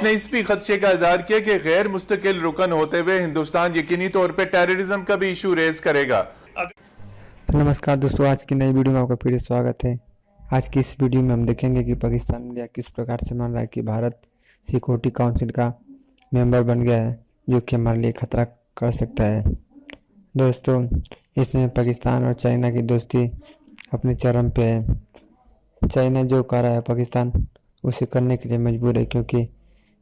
आपने इस भी खदशे का इजहार किया कि गैर मुस्तकिल रुकन होते हुए हिंदुस्तान यकीनी तौर पर टेररिज्म का भी इशू रेज करेगा। नमस्कार दोस्तों, आज की नई वीडियो में आपका फिर से स्वागत है। आज की इस वीडियो में हम देखेंगे कि पाकिस्तान इंडिया किस प्रकार से मान रहा है कि भारत सिक्योरिटी काउंसिल का मेंबर बन गया है, जो कि हमारे लिए खतरा कर सकता है। दोस्तों, इसमें पाकिस्तान और चाइना की दोस्ती अपने चरम पे है। चाइना जो कर रहा है पाकिस्तान उसे करने के लिए मजबूर है, क्योंकि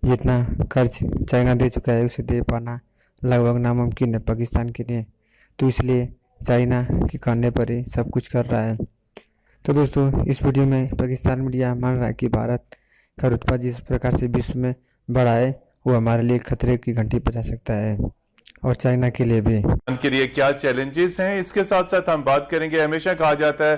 जितना कर्ज चाइना दे चुका है उसे दे पाना लगभग नामुमकिन है पाकिस्तान के लिए। तो इसलिए चाइना के कहने पर ही सब कुछ कर रहा है। तो दोस्तों, इस वीडियो में पाकिस्तान मीडिया मान रहा है कि भारत का रुतबा जिस प्रकार से विश्व में बढ़ा है वो हमारे लिए खतरे की घंटी बजा सकता है, और चाइना के लिए भी। उनके लिए क्या चैलेंजेस हैं, इसके साथ साथ हम बात करेंगे। हमेशा कहा जाता है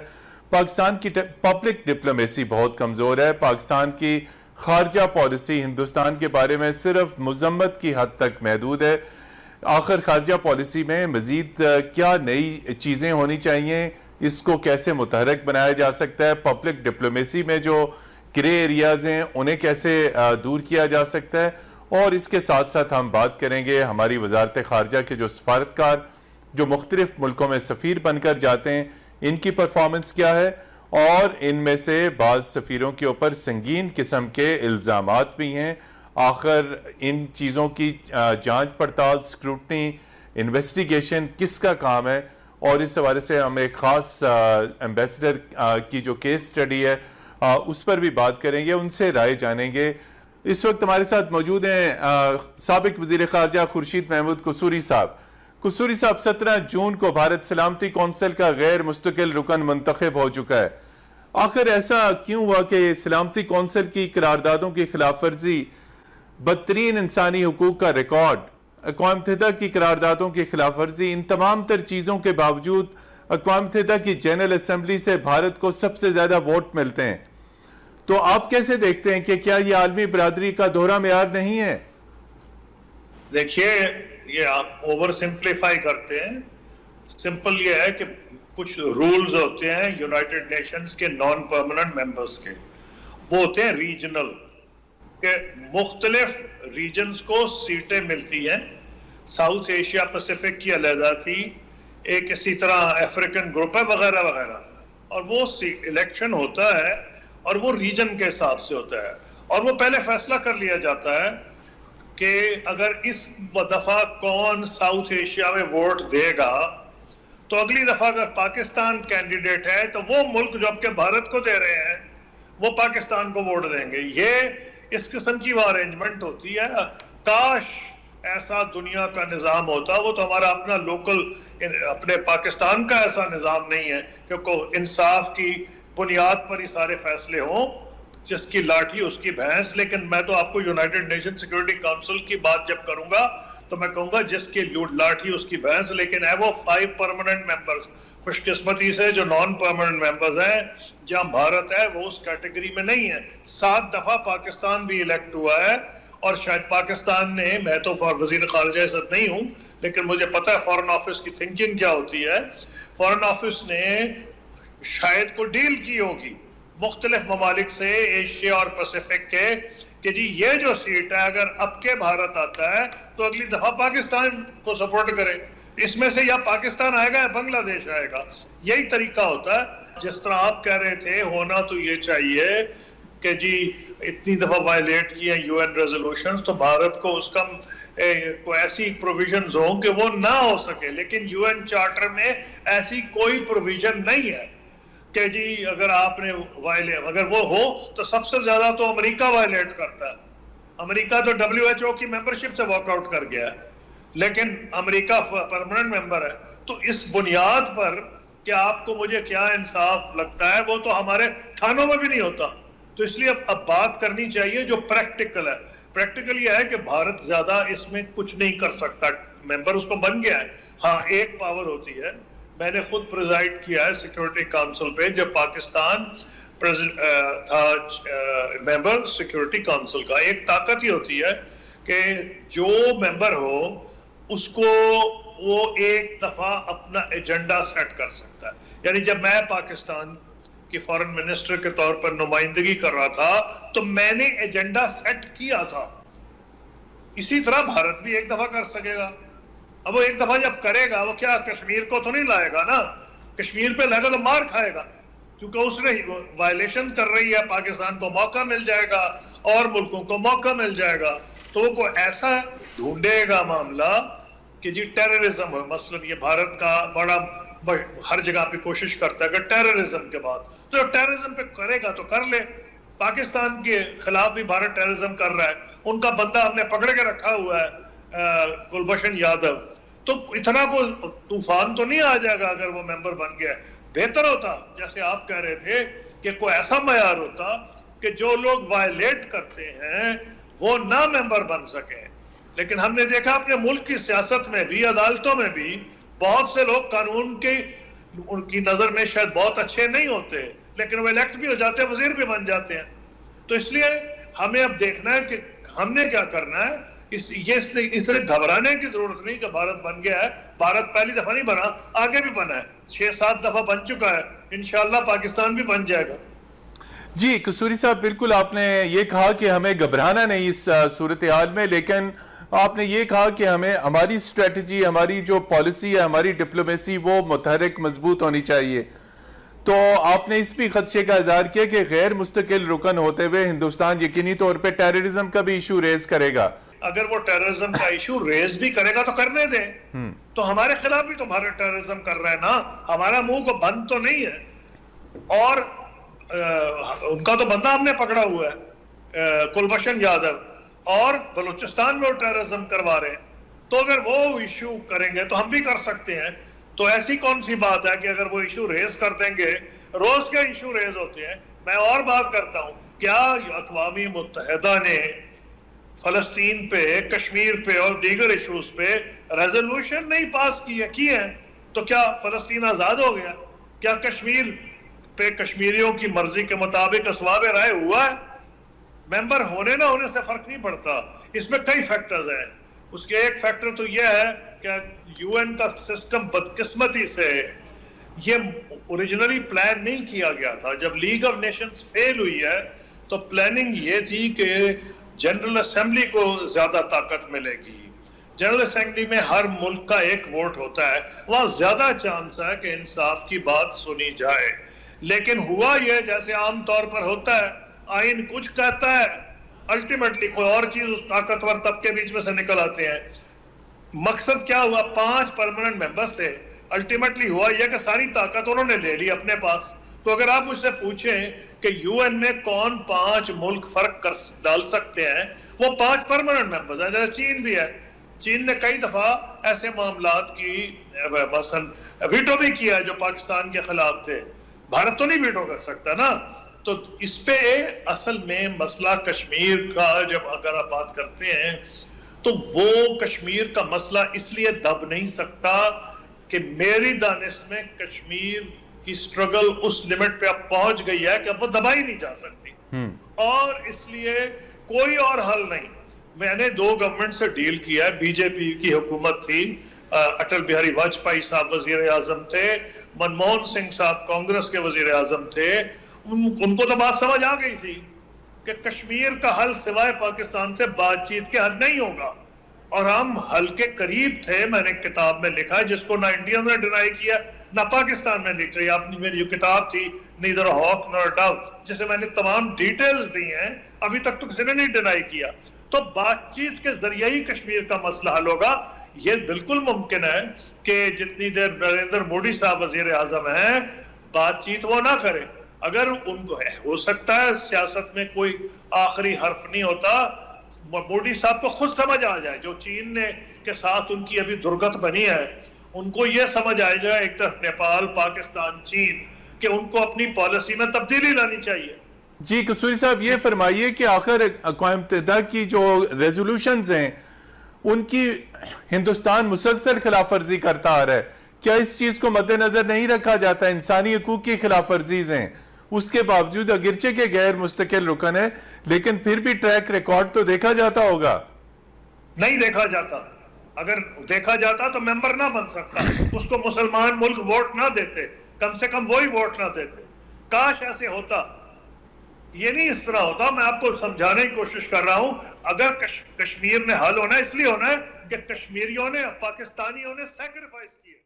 पाकिस्तान की पब्लिक डिप्लोमेसी बहुत कमजोर है। पाकिस्तान की खारजा पॉलिसी हिंदुस्तान के बारे में सिर्फ मजम्मत की हद तक महदूद है। आखिर खारजा पॉलिसी में मजीद क्या नई चीजें होनी चाहिए, इसको कैसे मुतहरक बनाया जा सकता है, पब्लिक डिप्लोमेसी में जो ग्रे एरियाज हैं उन्हें कैसे दूर किया जा सकता है, और इसके साथ साथ हम बात करेंगे हमारी वजारत खारजा के जो सफारतकार जो मुख्तलिफ मुल्कों में सफ़ीर बनकर जाते हैं, इनकी परफॉर्मेंस क्या है, और इनमें से बाज़ सफ़ीरों के ऊपर संगीन किस्म के इल्ज़ामात भी हैं। आखिर इन चीज़ों की जांच पड़ताल, स्क्रूटनी, इन्वेस्टिगेशन किसका काम है, और इस हवाले से हम एक ख़ास एम्बेसडर की जो केस स्टडी है उस पर भी बात करेंगे, उनसे राय जानेंगे। इस वक्त हमारे साथ मौजूद हैं साबिक वज़ीर ख़ारजा खुर्शीद महमूद कसूरी साहब। कसूरी साहब, 17 जून को भारत सलामती कौंसिल का गैर मुस्तकिल रुकन मुंतखब हो चुका है। आखिर ऐसा क्यों हुआ कि सलामती कौंसिल की करारदादों की खिलाफ वर्जी, बदतरीन इंसानी हुकूक का रिकॉर्ड, अक़वाम मुत्तहिदा की करारदादों की खिलाफ वर्जी, इन तमाम तर चीज़ों के बावजूद अक़वाम मुत्तहिदा की जनरल असम्बली से भारत को सबसे ज़्यादा वोट मिलते हैं। तो आप कैसे देखते हैं कि क्या ये आलमी बरादरी का दोहरा मेयार नहीं है? देखिए, ये आप ओवर सिंप्लीफाई करते हैं। सिंपल ये है कि कुछ रूल्स होते हैं यूनाइटेड नेशंस के नॉन परमानेंट मेंबर्स के, वो होते हैं रीजनल, के मुख्तलिफ रीजन्स को सीटें मिलती हैं। साउथ एशिया पैसिफिक की अलहदा थी, एक इसी तरह अफ्रीकन ग्रुप है वगैरह वगैरह, और वो इलेक्शन होता है और वो रीजन के हिसाब से होता है, और वो पहले फैसला कर लिया जाता है कि अगर इस दफा कौन साउथ एशिया में वोट देगा, तो अगली दफा अगर पाकिस्तान कैंडिडेट है तो वो मुल्क जो आपके भारत को दे रहे हैं वो पाकिस्तान को वोट देंगे। ये इस किस्म की वो अरेंजमेंट होती है। काश ऐसा दुनिया का निज़ाम होता, वो तो हमारा अपना लोकल अपने पाकिस्तान का ऐसा निज़ाम नहीं है, क्योंकि इंसाफ की बुनियाद पर ही सारे फैसले हों, जिसकी लाठी उसकी भैंस। लेकिन मैं तो आपको यूनाइटेड नेशन सिक्योरिटी काउंसिल की बात जब करूंगा तो मैं कहूंगा जिसकी लाठी उसकी भैंस, लेकिन है वो 5 परमानेंट मेंबर्स। खुशकिस्मती से जो नॉन परमानेंट मेंबर्स हैं, जहां भारत है वो उस कैटेगरी में नहीं है। 7 दफा पाकिस्तान भी इलेक्ट हुआ है, और शायद पाकिस्तान ने, मैं तो वजीर खारजा इज़्ज़त नहीं हूं, लेकिन मुझे पता है फॉरेन ऑफिस की थिंकिंग क्या होती है। फॉरेन ऑफिस ने शायद को डील की होगी मुख्तलिफ ममालिक से, एशिया और पैसिफिक के, कि जी ये जो सीट है अगर अब के भारत आता है तो अगली दफा पाकिस्तान को सपोर्ट करे। इसमें से या पाकिस्तान आएगा या बांग्लादेश आएगा, यही तरीका होता है। जिस तरह आप कह रहे थे, होना तो ये चाहिए कि जी इतनी दफा वायलेट किए यूएन रेजोल्यूशंस, तो भारत को उसका कोई ऐसी प्रोविजंस हो कि वो ना हो सके। लेकिन यूएन चार्टर में ऐसी कोई प्रोविजन नहीं है कि जी अगर आपने अगर वो हो तो सबसे ज्यादा तो अमेरिका वायलेट करता है। अमेरिका तो WHO की मेंबरशिप से वॉकआउट कर गया है, लेकिन अमेरिका परमानेंट मेंबर है। तो इस बुनियाद पर कि आपको मुझे क्या इंसाफ लगता है, वो तो हमारे थानों में भी नहीं होता। तो इसलिए अब बात करनी चाहिए जो प्रैक्टिकल है। प्रैक्टिकल ये है कि भारत ज्यादा इसमें कुछ नहीं कर सकता, मेंबर उसको बन गया है। हाँ, एक पावर होती है, मैंने खुद प्रिजाइड किया है सिक्योरिटी काउंसिल पे जब पाकिस्तान था मेंबर सिक्योरिटी काउंसिल का। एक ताकत ही होती है कि जो मेंबर हो उसको वो एक दफा अपना एजेंडा सेट कर सकता है। यानी जब मैं पाकिस्तान की फॉरेन मिनिस्टर के तौर पर नुमाइंदगी कर रहा था तो मैंने एजेंडा सेट किया था इसी तरह भारत भी एक दफा कर सकेगा। अब वो एक दफा जब करेगा, वो क्या कश्मीर को तो नहीं लाएगा ना, कश्मीर पे लाएगा तो मार खाएगा, क्योंकि उसने वायलेशन कर रही है, पाकिस्तान को मौका मिल जाएगा और मुल्कों को मौका मिल जाएगा। तो वो ऐसा ढूंढेगा मामला कि जी टेररिज्म हो, मसलन ये भारत का बड़ा हर जगह पे कोशिश करता है कि टेररिज्म के बाद, तो जब टेररिज्म पे करेगा तो कर ले। पाकिस्तान के खिलाफ भी भारत टेररिज्म कर रहा है, उनका बंदा हमने पकड़ के रखा हुआ है कुलभूषण यादव, तो इतना को तूफान तो नहीं आ जाएगा अगर वो मेंबर बन गया। बेहतर होता, जैसे आप कह रहे थे, कि कोई ऐसा मयार होता कि जो लोग वायलेट करते हैं वो ना मेंबर बन सके। लेकिन हमने देखा अपने मुल्क की सियासत में भी, अदालतों में भी, बहुत से लोग कानून के उनकी नजर में शायद बहुत अच्छे नहीं होते, लेकिन वो इलेक्ट भी हो जाते हैं, वजीर भी बन जाते हैं। तो इसलिए हमें अब देखना है कि हमने क्या करना है। इसलिए घबराने की जरूरत नहीं कि भारत बन गया है। भारत पहली दफा नहीं बना, आगे भी बना है, 6-7 दफा बन चुका है, इंशाल्लाह पाकिस्तान भी बन जाएगा। जी कसूरी साहब, बिल्कुल आपने ये कहा कि हमें घबराना नहीं इस सूरत हाल में, लेकिन आपने ये कहा कि हमें हमारी स्ट्रेटजी, हमारी जो पॉलिसी है, हमारी डिप्लोमेसी वो मुतहरिक मजबूत होनी चाहिए। तो आपने इस भी खदशे का इजहार किया कि गैर मुस्तकिल रुकन होते हुए हिंदुस्तान यकीनी तौर पे टेररिज्म का भी इशू रेज करेगा। अगर वो टेररिज्म का इशू रेज भी करेगा तो करने दें, तो हमारे खिलाफ भी तो भारत टेररिज्म कर रहा है ना, हमारा मुंह को बंद तो नहीं है। और उनका तो बंदा हमने पकड़ा हुआ है कुलभूषण यादव, और बलूचिस्तान में वो टेररिज्म करवा रहे हैं। तो अगर वो इशू करेंगे तो हम भी कर सकते हैं। तो ऐसी कौन सी बात है कि अगर वो इशू रेज कर देंगे, रोज के इशू रेज होते हैं। मैं और बात करता हूं, क्या अक़वाम मुत्तहिदा ने फलस्तीन पे, कश्मीर पे और दीगर इशूज पे रेजोल्यूशन नहीं पास की है? तो क्या फलस्तीन आजाद हो गया? क्या कश्मीर पे कश्मीरियों की मर्जी के मुताबिक असवाब राय हुआ है? मेंबर होने ना होने से फर्क नहीं पड़ता, इसमें कई फैक्टर्स हैं। उसके एक फैक्टर तो यह है कि यूएन का सिस्टम बदकिस्मती से ये ओरिजिनली प्लान नहीं किया गया था। जब लीग ऑफ नेशंस फेल हुई है तो प्लानिंग ये थी कि जनरल असेंबली को ज्यादा ताकत मिलेगी। जनरल असेंबली में हर मुल्क का एक वोट होता है, वहां ज्यादा चांस है कि इंसाफ की बात सुनी जाए। लेकिन हुआ यह, जैसे आमतौर पर होता है, आइन कुछ कहता है, अल्टीमेटली कोई और चीज उस ताकतवर तबके बीच में से निकल आते हैं। मकसद क्या हुआ? 5 परमानेंट मेंबर्स थे, अल्टीमेटली हुआ यह कि सारी ताकत उन्होंने ले ली अपने पास। तो अगर आप मुझसे पूछें कि यूएन में कौन 5 मुल्क फर्क कर डाल सकते हैं, वो 5 परमानेंट मेंबर्स हैं। जैसे चीन भी है, चीन ने कई दफा ऐसे मामलात की मसलन वीटो भी किया जो पाकिस्तान के खिलाफ थे। भारत तो नहीं वीटो कर सकता ना। तो इस पे असल में मसला कश्मीर का जब अगर आप बात करते हैं तो वो कश्मीर का मसला इसलिए दब नहीं सकता कि मेरी दानिश में कश्मीर की स्ट्रगल उस लिमिट पे अब पहुंच गई है कि अब वो दबाई नहीं जा सकती, और इसलिए कोई और हल नहीं। मैंने 2 गवर्नमेंट से डील किया है। बीजेपी की हुकूमत थी, अटल बिहारी वाजपेयी साहब वजीर आजम थे, मनमोहन सिंह साहब कांग्रेस के वजीर आजम थे। उनको तो बात समझ आ गई थी कि कश्मीर का हल सिवाय पाकिस्तान से बातचीत के हल नहीं होगा, और हम हल के करीब थे। मैंने किताब में लिखा है, जिसको ना इंडिया ने डिनाई किया ना पाकिस्तान में लिख रही। आपने मेरी जो किताब थी नीदर हॉक नॉर डाउट, जिसे मैंने तमाम डिटेल्स दी हैं, अभी तक तो किसी ने नहीं डिनाई किया। तो बातचीत के जरिए ही कश्मीर का मसला हल होगा। ये बिल्कुल मुमकिन है कि जितनी देर नरेंद्र मोदी साहब वजीर आजम हैं, बातचीत वो ना करें। अगर उनको हो सकता है सियासत में कोई आखिरी हर्फ नहीं होता, मोदी साहब को खुद समझ आ जाए, जो चीन ने के साथ उनकी अभी दुर्गत बनी है, उनको यह समझ आ जाए, एक तरफ नेपाल, पाकिस्तान, चीन, कि उनको अपनी पॉलिसी में तब्दीली लानी चाहिए। जी कसूरी साहब, ये फरमाइए कि आखिर अक़वाम मुत्तहिदा की जो रेजोल्यूशंस हैं उनकी हिंदुस्तान मुसलसल खिलाफ वर्जी करता आ रहा है। क्या इस चीज को मद्देनजर नहीं रखा जाता? इंसानी हकूक की खिलाफ वर्जीज हैं, उसके बावजूद अगरचे के गैर मुस्तकिल रुकन है, लेकिन फिर भी ट्रैक रिकॉर्ड तो देखा जाता होगा। नहीं देखा जाता। अगर देखा जाता तो मेंबर ना बन सकता, उसको मुसलमान मुल्क वोट ना देते, कम से कम वही वोट ना देते। काश ऐसे होता। ये नहीं इस तरह होता। मैं आपको समझाने की कोशिश कर रहा हूं। अगर कश्मीर में हल होना है, इसलिए होना है कि कश्मीरियों ने, पाकिस्तानियों ने सैक्रिफाइस किए।